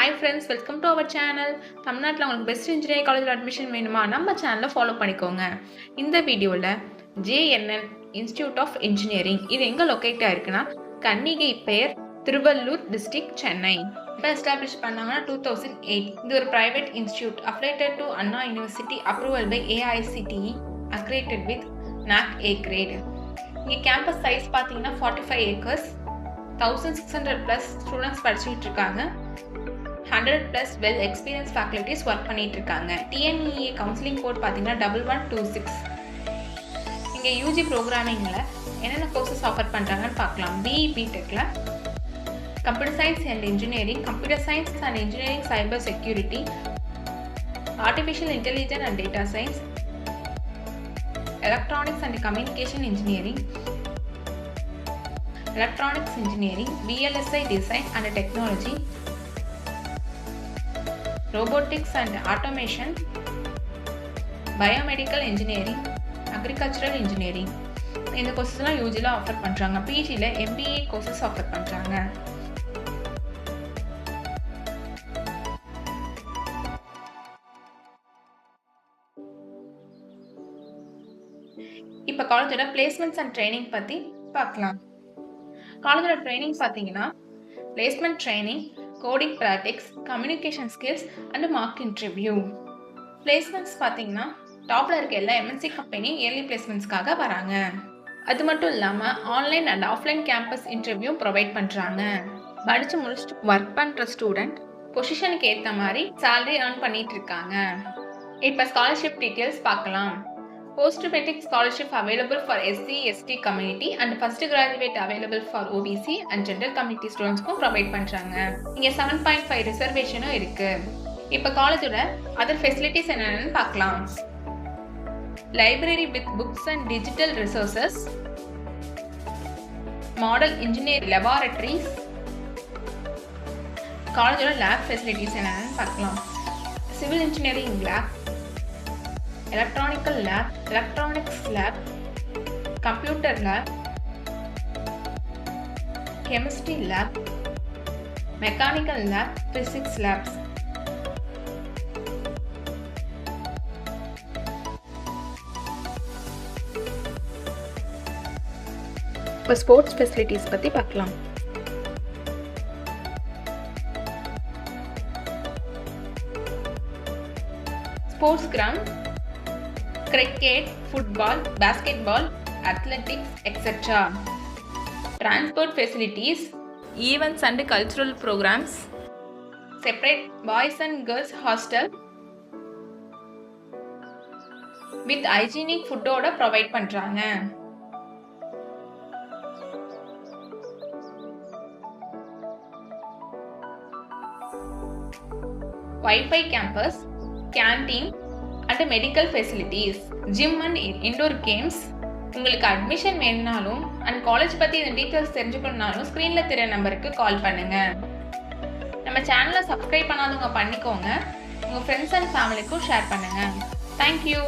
Hi friends, welcome to our channel. தமிழ்நாட்டில் உங்களுக்கு best engineering காலேஜில் அட்மிஷன் வேணுமா நம்ம சேனலை ஃபாலோ பண்ணிக்கோங்க. இந்த வீடியோவில் JNN இன்ஸ்டிடியூட் ஆஃப் இன்ஜினியரிங் இது எங்கே லொக்கேட் ஆயிருக்குன்னா கன்னிகை பெயர் திருவள்ளூர் டிஸ்ட்ரிக்ட் சென்னை. இப்போ எஸ்டாப்ளிஷ் பண்ணாங்கன்னா 2008. இது ஒரு private institute affiliated to Anna university approval by AICTE accredited with NAC A grade. இங்கே கேம்பஸ் சைஸ் பார்த்தீங்கன்னா 45 acres, 1600+ ஸ்டூடெண்ட்ஸ் படிச்சுட்டு இருக்காங்க. 100+ வெல் எக்ஸ்பீரியன்ஸ் ஃபேக்கல்டிஸ் ஒர்க் பண்ணிட்டு இருக்காங்க. TNEA கவுன்சிலிங் கோட் பார்த்தீங்கன்னா 1126. இங்கே UG ப்ரோக்ராமிங்கில் என்னென்ன கோர்சஸ் ஆஃபர் பண்ணுறாங்கன்னு பார்க்கலாம். BE BTechல computer science and engineering, computer science and engineering cyber security, artificial intelligence and data science, electronics and communication engineering, electronics engineering, VLSI design and technology, robotics and automation, biomedical engineering, agricultural engineering. இந்த கோர்சஸ்லாம் யூஜியில் offer பண்ணுறாங்க. PGயில் MBA courses offer பண்ணுறாங்க. இப்போ காலேஜோட placements and training பற்றி பார்க்கலாம். காலேஜோட training பார்த்தீங்கன்னா placement training, coding practice, communication skills and mark interview. Placements பார்த்தீங்கன்னா டாப்பில் இருக்க எல்லா MNC கம்பெனியும் இயர்லி பிளேஸ்மெண்ட்ஸ்க்காக வராங்க. அது மட்டும் இல்லாமல் online and offline campus interview provide பண்ணுறாங்க. படித்து முடிச்சுட்டு ஒர்க் பண்ணுற ஸ்டூடெண்ட் பொசிஷனுக்கு ஏற்ற மாதிரி சேலரி ஏர்ன் பண்ணிட்டு இருக்காங்க. இப்போ ஸ்காலர்ஷிப் டீட்டெயில்ஸ் பார்க்கலாம். Post matric scholarship available for SC ST community and first graduate available for OBC and general community ஸ்டூடெண்ட்ஸ்க்கும் ப்ரொவைட் பண்ணுறாங்க. இங்கே 7.5 ரிசர்வேஷனும் இருக்கு. இப்போ காலேஜோட அதர் ஃபெசிலிட்டிஸ் என்னென்னு பார்க்கலாம். Library with books and digital resources, model engineer laboratories, காலேஜோட லேப் ஃபெசிலிட்டிஸ் என்னென்னு பார்க்கலாம். Civil engineering lab, electronical lab, electronics lab, computer lab, chemistry lab, mechanical lab, physics labs. இப்போ ஸ்போர்ட்ஸ் ஃபெசிலிட்டிஸ் பற்றி பார்க்கலாம். Sports ground, cricket, football, basketball, athletics, etc. Transport facilities, events and cultural programs, separate boys and girls hostel with hygienic food oda provide பண்றாங்க. Wi-Fi campus, canteen and medical facilities, gym and indoor games. உங்களுக்கு admission வேணும்னாலும் and college பற்றி இந்த details தெரிஞ்சுக்கணும்னாலும் ஸ்க்ரீனில் தெரிய நம்பருக்கு கால் பண்ணுங்க. நம்ம சேனலை சப்ஸ்கிரைப் பண்ணாதவங்க பண்ணிக்கோங்க. உங்கள் ஃப்ரெண்ட்ஸ் அண்ட் ஃபேமிலிக்கும் ஷேர் பண்ணுங்க. தேங்க்யூ.